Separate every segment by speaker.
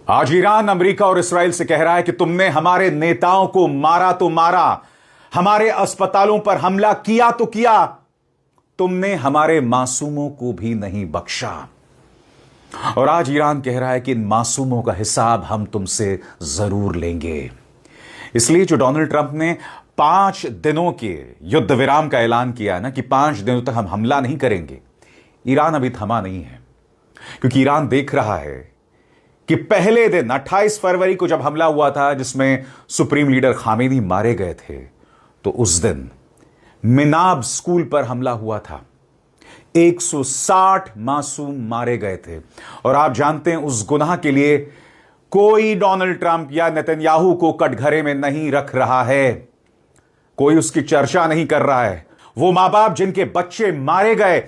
Speaker 1: आज Iran America और Israel से कह रहा है कि तुमने हमारे नेताओं को मारा तो मारा, हमारे अस्पतालों पर हमला किया तो किया, तुमने हमारे मासूमों को भी नहीं बख्शा। और आज ईरान कह रहा है कि इन मासूमों का हिसाब हम तुमसे जरूर लेंगे। इसलिए जो डोनाल्ड ट्रंप ने 5 दिनों के युद्ध विराम का ऐलान किया ना कि 5 दिनों तक हम हमला नहीं करेंगे, ईरान अभी थमा नहीं है। क्योंकि ईरान देख रहा है कि पहले दिन 28 फरवरी को जब हमला हुआ था जिसमें सुप्रीम लीडर खामेनी मारे गए थे, तो उस दिन मिनाब स्कूल पर हमला हुआ था। 160 मासूम मारे गए थे। और आप जानते हैं उस गुनाह के लिए कोई डोनाल्ड ट्रंप या नेतन्याहू को कटघरे में नहीं रख रहा है, कोई उसकी चर्चा नहीं कर रहा है। वो मां बाप जिनके बच्चे मारे गए,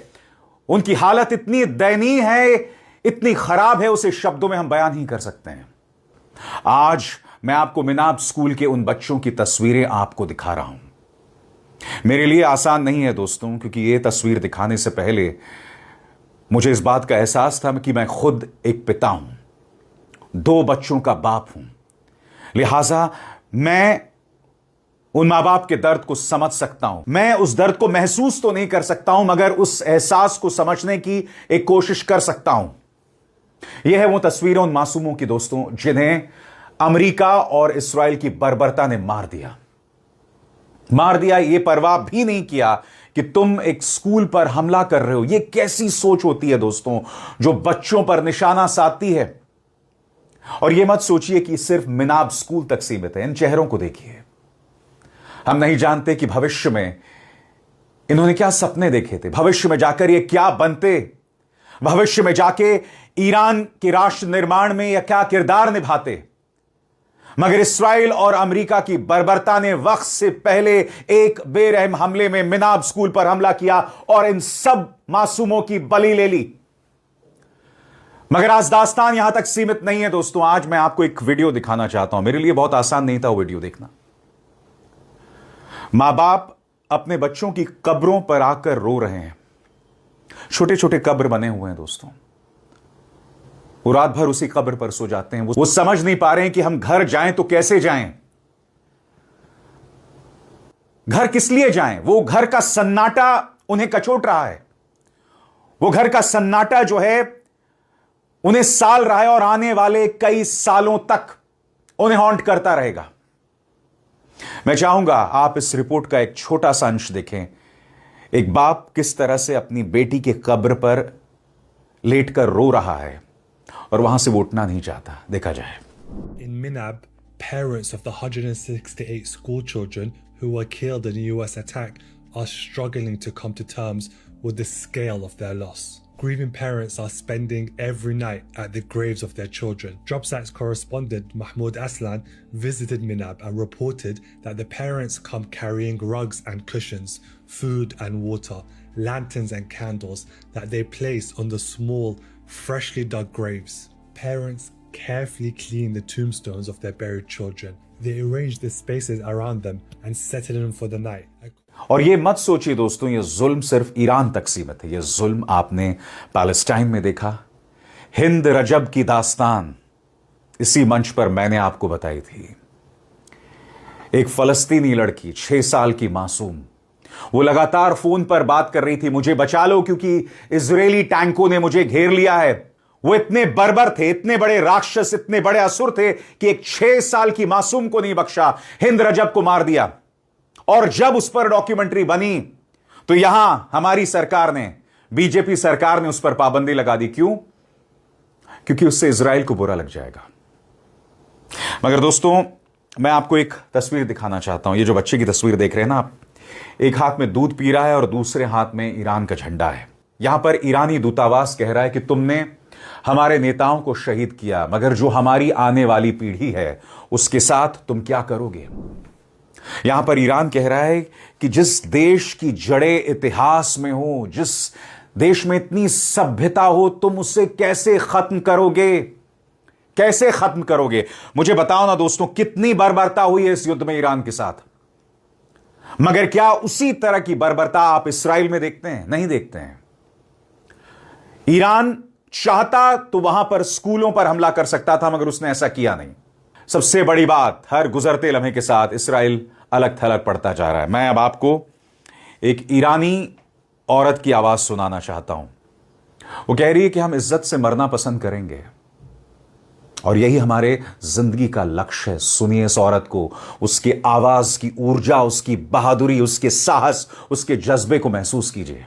Speaker 1: उनकी हालत इतनी दयनीय है, इतनी खराब है, उसे शब्दों में हम बयान नहीं कर सकते हैं। आज मैं आपको मिनाब स्कूल के उन बच्चों की तस्वीरें आपको दिखा रहा हूं। मेरे लिए आसान नहीं है दोस्तों, क्योंकि यह तस्वीर दिखाने से पहले मुझे इस बात का एहसास था कि मैं खुद एक पिता हूं, 2 बच्चों का बाप हूं। लिहाजा मैं उन मां बाप के दर्द को समझ सकता हूं। मैं उस दर्द को महसूस तो नहीं कर सकता हूं, मगर उस एहसास को समझने की एक कोशिश कर सकता हूं। यह है वो तस्वीरें उन मासूमों की दोस्तों, जिन्हें अमेरिका और इसराइल की बर्बरता ने मार दिया। यह परवाह भी नहीं किया कि तुम एक स्कूल पर हमला कर रहे हो। यह कैसी सोच होती है दोस्तों, जो बच्चों पर निशाना साधती है। और यह मत सोचिए कि सिर्फ मिनाब स्कूल तक सीमित है। इन चेहरों को देखिए। हम नहीं जानते कि भविष्य में इन्होंने क्या सपने देखे थे, भविष्य में जाकर ये क्या बनते, भविष्य में जाके ईरान के राष्ट्र निर्माण में यह क्या किरदार निभाते। मगर इसराइल और अमेरिका की बर्बरता ने वक्त से पहले एक बेरहम हमले में मिनाब स्कूल पर हमला किया और इन सब मासूमों की बलि ले ली। मगर आज दास्तान यहां तक सीमित नहीं है दोस्तों। आज मैं आपको एक वीडियो दिखाना चाहता हूं। मेरे लिए बहुत आसान नहीं था वो वीडियो देखना। मां बाप अपने बच्चों की कब्रों पर आकर रो रहे हैं। छोटे छोटे कब्र बने हुए हैं दोस्तों। वो रात भर उसी कब्र पर सो जाते हैं। वो समझ नहीं पा रहे हैं कि हम घर जाएं तो कैसे जाएं, घर किस लिए जाएं। वो घर का सन्नाटा उन्हें कचोट रहा है। वो घर का सन्नाटा जो है उन्हें साल रहा है और आने वाले कई सालों तक उन्हें हॉन्ट करता रहेगा। मैं चाहूंगा आप इस रिपोर्ट का एक छोटा सा अंश देखें। एक बाप किस तरह से अपनी बेटी के कब्र पर लेटकर रो रहा है और वहां से वो उठना नहीं चाहता। देखा जाए।
Speaker 2: In Minab, parents of the 168 school children who were killed in the US attack are struggling to come to terms with the scale of their loss. Grieving parents are spending every night at the graves of their children. Dropsat's correspondent Mahmoud Aslan visited Minab and reported that the parents come carrying rugs and cushions, food and water, lanterns and candles that they place on the small, freshly dug graves. Parents carefully clean the tombstones of their buried children. They arrange the spaces around them and settle in for the night.
Speaker 1: और ये मत सोचिए दोस्तों ये जुल्म सिर्फ Iran तक सीमित है। ये जुल्म आपने पैलेस्टाइन में देखा। हिंद रजब की दास्तान इसी मंच पर मैंने आपको बताई थी। एक फलस्तीनी लड़की 6 साल की मासूम, वो लगातार फोन पर बात कर रही थी, मुझे बचा लो क्योंकि इजरायली टैंकों ने मुझे घेर लिया है। वो इतने बर्बर थे, इतने बड़े राक्षस, इतने बड़े असुर थे कि एक 6 साल की मासूम को नहीं बख्शा, हिंद रजब को मार दिया। और जब उस पर डॉक्यूमेंट्री बनी तो यहां हमारी सरकार ने, बीजेपी सरकार ने उस पर पाबंदी लगा दी। क्यों? क्योंकि उससे इजराइल को बुरा लग जाएगा। मगर दोस्तों मैं आपको एक तस्वीर दिखाना चाहता हूं। ये जो बच्चे की तस्वीर देख रहे हैं ना आप, एक हाथ में दूध पी रहा है और दूसरे हाथ में ईरान का झंडा है। यहां पर ईरानी दूतावास कह रहा है कि तुमने हमारे नेताओं को शहीद किया, मगर जो हमारी आने वाली पीढ़ी है उसके साथ तुम क्या करोगे। यहां पर ईरान कह रहा है कि जिस देश की जड़ें इतिहास में हो, जिस देश में इतनी सभ्यता हो, तुम उसे कैसे खत्म करोगे, कैसे खत्म करोगे। मुझे बताओ ना दोस्तों, कितनी बर्बरता हुई है इस युद्ध में ईरान के साथ। मगर क्या उसी तरह की बर्बरता आप इसराइल में देखते हैं? नहीं देखते हैं। ईरान चाहता तो वहां पर स्कूलों पर हमला कर सकता था, मगर उसने ऐसा किया नहीं। सबसे बड़ी बात, हर गुजरते लम्हे के साथ इस्राइल अलग थलग पड़ता जा रहा है। मैं अब आपको एक ईरानी औरत की आवाज सुनाना चाहता हूं। वो कह रही है कि हम इज्जत से मरना पसंद करेंगे और यही हमारे जिंदगी का लक्ष्य है। सुनिए इस औरत को, उसकी आवाज की ऊर्जा, उसकी बहादुरी, उसके साहस, उसके जज्बे को महसूस कीजिए।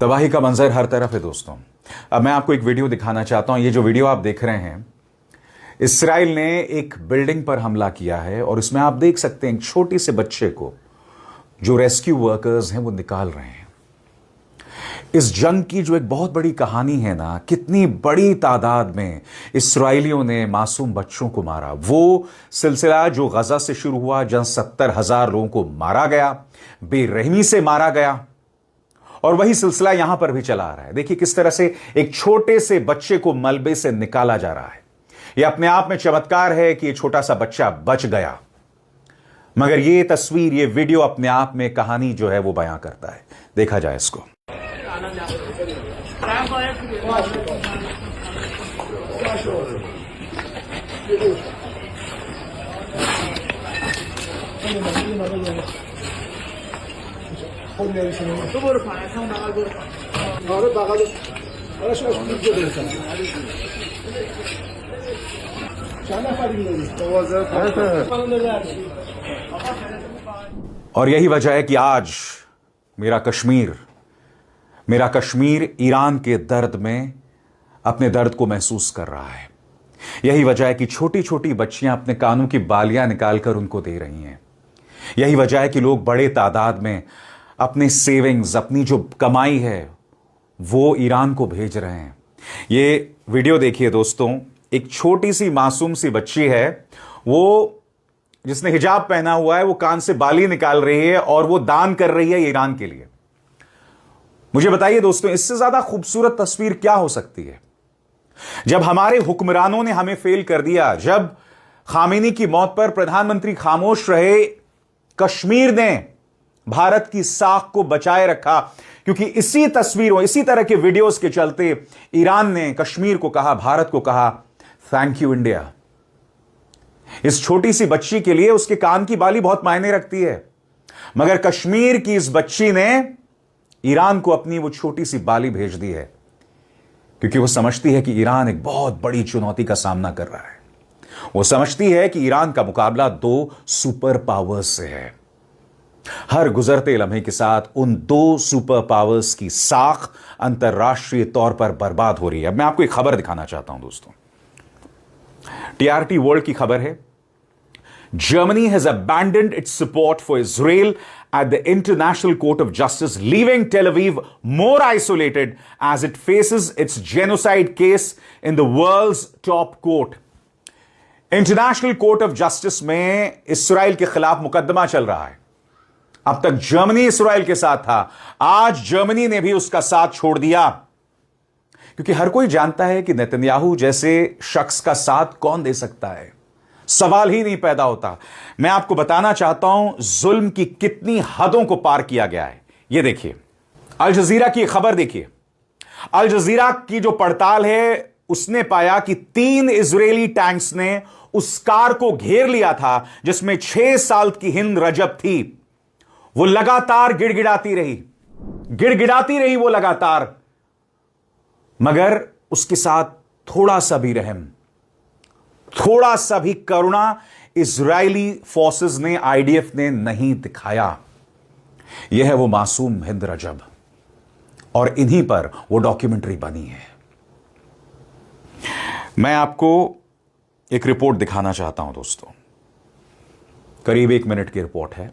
Speaker 1: तबाही का मंजर हर तरफ है दोस्तों। अब मैं आपको एक वीडियो दिखाना चाहता हूं। ये जो वीडियो आप देख रहे हैं, इसराइल ने एक बिल्डिंग पर हमला किया है और इसमें आप देख सकते हैं एक छोटे से बच्चे को जो रेस्क्यू वर्कर्स हैं वो निकाल रहे हैं। इस जंग की जो एक बहुत बड़ी कहानी है ना, कितनी बड़ी तादाद में इसराइलियों ने मासूम बच्चों को मारा। वो सिलसिला जो गजा से शुरू हुआ, जहां 70,000 लोगों को मारा गया, बेरहमी से मारा गया, और वही सिलसिला यहां पर भी चला आ रहा है। देखिए किस तरह से एक छोटे से बच्चे को मलबे से निकाला जा रहा है। यह अपने आप में चमत्कार है कि यह छोटा सा बच्चा बच गया, मगर यह तस्वीर, यह वीडियो अपने आप में कहानी जो है वो बयां करता है। देखा जाए इसको। और यही वजह है कि आज मेरा कश्मीर ईरान के दर्द में अपने दर्द को महसूस कर रहा है। यही वजह है कि छोटी छोटी बच्चियां अपने कानों की बालियां निकालकर उनको दे रही हैं। यही वजह है कि लोग बड़े तादाद में अपने सेविंग्स, अपनी जो कमाई है वो ईरान को भेज रहे हैं। ये वीडियो देखिए दोस्तों, एक छोटी सी मासूम सी बच्ची है, वो जिसने हिजाब पहना हुआ है, वो कान से बाली निकाल रही है और वो दान कर रही है ईरान के लिए। मुझे बताइए दोस्तों, इससे ज्यादा खूबसूरत तस्वीर क्या हो सकती है? जब हमारे हुक्मरानों ने हमें फेल कर दिया, जब खामेनी की मौत पर प्रधानमंत्री खामोश रहे, कश्मीर ने भारत की साख को बचाए रखा, क्योंकि इसी तस्वीरों, इसी तरह के वीडियोस के चलते ईरान ने कश्मीर को कहा, भारत को कहा, थैंक यू इंडिया। इस छोटी सी बच्ची के लिए उसके कान की बाली बहुत मायने रखती है, मगर कश्मीर की इस बच्ची ने ईरान को अपनी वो छोटी सी बाली भेज दी है, क्योंकि वो समझती है कि ईरान एक बहुत बड़ी चुनौती का सामना कर रहा है। वो समझती है कि ईरान का मुकाबला 2 सुपर पावर्स से है। हर गुजरते लम्हे के साथ उन 2 सुपर पावर्स की साख अंतरराष्ट्रीय तौर पर बर्बाद हो रही है। अब मैं आपको एक खबर दिखाना चाहता हूं दोस्तों। TRT वर्ल्ड की खबर है, Germany has abandoned its support for Israel at the International Court of Justice, leaving Tel Aviv more isolated as it faces its genocide case in the world's top court. International court of justice में Israel के खिलाफ मुकदमा चल रहा है। अब तक Germany Israel के साथ था, आज जर्मनी ने भी उसका साथ छोड़ दिया, क्योंकि हर कोई जानता है कि नेतन्याहू जैसे शख्स का साथ कौन दे सकता है, सवाल ही नहीं पैदा होता। मैं आपको बताना चाहता हूं जुल्म की कितनी हदों को पार किया गया है। यह देखिए, अल जजीरा की खबर देखिए। अल जजीरा की जो पड़ताल है, उसने पाया कि 3 इजरायली टैंक्स ने उस कार को घेर लिया था जिसमें 6 साल की हिंद रजब थी। वो लगातार गिड़गिड़ाती रही वो लगातार, मगर उसके साथ थोड़ा सा भी रहम, थोड़ा सा भी करुणा इजरायली फोर्सेस ने, IDF ने नहीं दिखाया। यह है वो मासूम हिंद रजब, और इन्हीं पर वो डॉक्यूमेंट्री बनी है। मैं आपको एक रिपोर्ट दिखाना चाहता हूं दोस्तों, करीब 1 मिनट की रिपोर्ट है।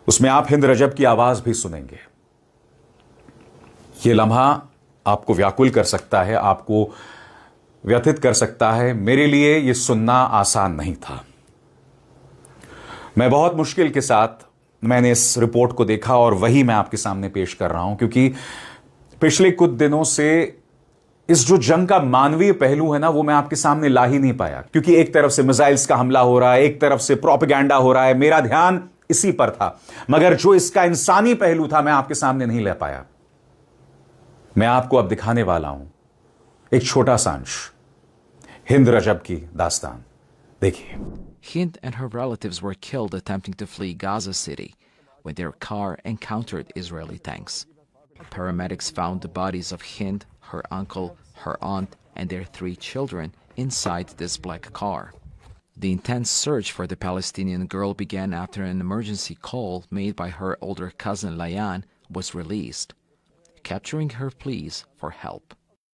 Speaker 1: उसमें आप हिंद रजब की आवाज भी सुनेंगे। यह लम्हा आपको व्याकुल कर सकता है, आपको व्यथित कर सकता है। मेरे लिए यह सुनना आसान नहीं था। मैं बहुत मुश्किल के साथ मैंने इस रिपोर्ट को देखा और वही मैं आपके सामने पेश कर रहा हूं, क्योंकि पिछले कुछ दिनों से इस जो जंग का मानवीय पहलू है ना, वो मैं आपके सामने ला ही नहीं पाया, क्योंकि एक तरफ से मिसाइल्स का हमला हो रहा है, एक तरफ से प्रोपेगेंडा हो रहा है, मेरा ध्यान इसी पर था। मगर जो इसका इंसानी पहलू था, मैं आपके सामने नहीं ले पाया। मैं आपको अब दिखाने वाला हूं एक छोटा सा अंश हिंद रजब की दास्तान। देखिए।
Speaker 3: Hind and her relatives were killed attempting to flee Gaza City when their car encountered Israeli tanks. Paramedics found the bodies of Hind, her uncle, her aunt, and their 3 children inside this black car. The intense search for the Palestinian girl began after an emergency call made by her older cousin Layan was released, capturing her pleas for help.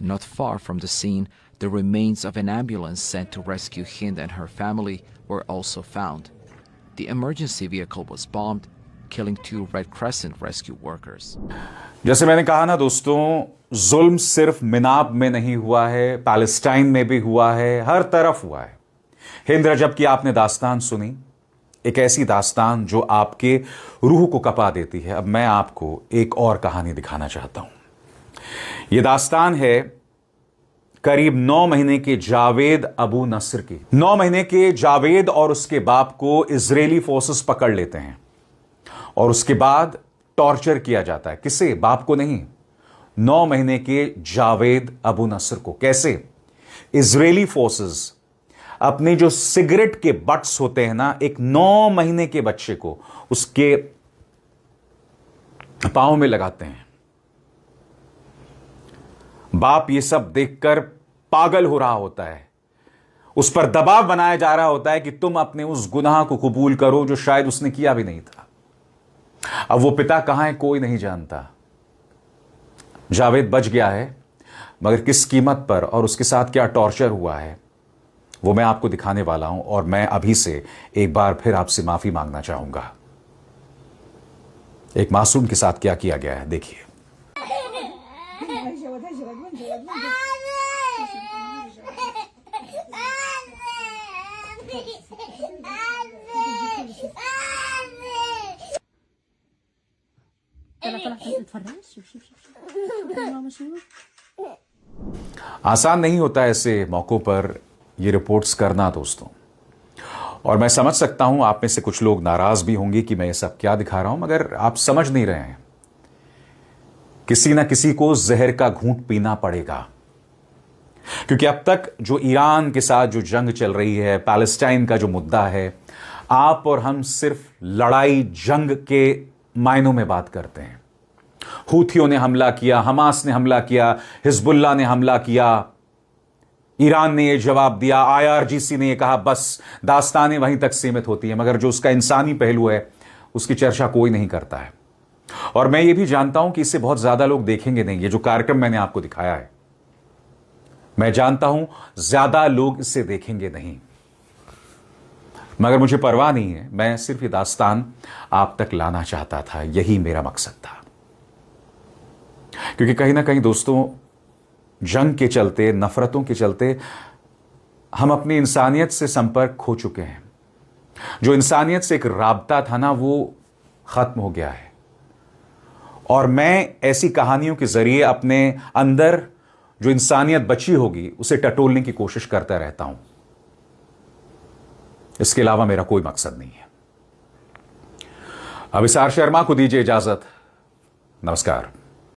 Speaker 3: Not far from the scene, the remains of an ambulance sent to rescue Hind and her family were also found. The emergency vehicle was bombed, killing 2 Red Crescent rescue workers.
Speaker 1: जैसे मैंने कहा ना दोस्तों, जुल्म सिर्फ मिनाब में नहीं हुआ है, पैलेस्टाइन में भी हुआ है, हर तरफ हुआ है। हिंद रजब की आपने दास्तान सुनी, एक ऐसी दास्तान जो आपके रूह को कपा देती है। अब मैं आपको एक और कहानी दिखाना चाहता हूं। यह दास्तान है करीब 9 महीने के जावेद अबू नसर की। 9 महीने के जावेद और उसके बाप को इजरायली फोर्सेस पकड़ लेते हैं और उसके बाद टॉर्चर किया जाता है। किसे? बाप को नहीं, 9 महीने के जावेद अबू नसर को। कैसे? इजरायली फोर्सेस अपने जो सिगरेट के बट्स होते हैं ना, एक 9 महीने के बच्चे को उसके पांव में लगाते हैं। बाप ये सब देखकर पागल हो रहा होता है, उस पर दबाव बनाया जा रहा होता है कि तुम अपने उस गुनाह को कबूल करो जो शायद उसने किया भी नहीं था। अब वो पिता कहां है कोई नहीं जानता। जावेद बच गया है, मगर किस कीमत पर और उसके साथ क्या टॉर्चर हुआ है वो मैं आपको दिखाने वाला हूं। और मैं अभी से एक बार फिर आपसे माफी मांगना चाहूंगा। एक मासूम के साथ क्या किया गया है, देखिए। आसान नहीं होता ऐसे मौकों पर ये रिपोर्ट्स करना दोस्तों, और मैं समझ सकता हूं आप में से कुछ लोग नाराज भी होंगे कि मैं ये सब क्या दिखा रहा हूं, मगर आप समझ नहीं रहे हैं। किसी ना किसी को जहर का घूंट पीना पड़ेगा, क्योंकि अब तक जो ईरान के साथ जो जंग चल रही है, पैलेस्टाइन का जो मुद्दा है, आप और हम सिर्फ लड़ाई जंग के मायनों में बात करते हैं। हूथियों ने हमला किया, हमास ने हमला किया, हिजबुल्लाह ने हमला किया, ईरान ने यह जवाब दिया, IRGC ने यह कहा, बस दास्तानें वहीं तक सीमित होती हैं। मगर जो उसका इंसानी पहलू है उसकी चर्चा कोई नहीं करता है। और मैं ये भी जानता हूं कि इसे बहुत ज्यादा लोग देखेंगे नहीं। ये जो कार्यक्रम मैंने आपको दिखाया है, मैं जानता हूं ज्यादा लोग इसे देखेंगे नहीं, मगर मुझे परवाह नहीं है। मैं सिर्फ ये दास्तान आप तक लाना चाहता था, यही मेरा मकसद था। क्योंकि कहीं ना कहीं दोस्तों, जंग के चलते, नफरतों के चलते हम अपनी इंसानियत से संपर्क खो चुके हैं। जो इंसानियत से एक राबता था ना, वो खत्म हो गया है। और मैं ऐसी कहानियों के जरिए अपने अंदर जो इंसानियत बची होगी उसे टटोलने की कोशिश करता रहता हूं। इसके अलावा मेरा कोई मकसद नहीं है। अभिसार शर्मा को दीजिए इजाजत। नमस्कार।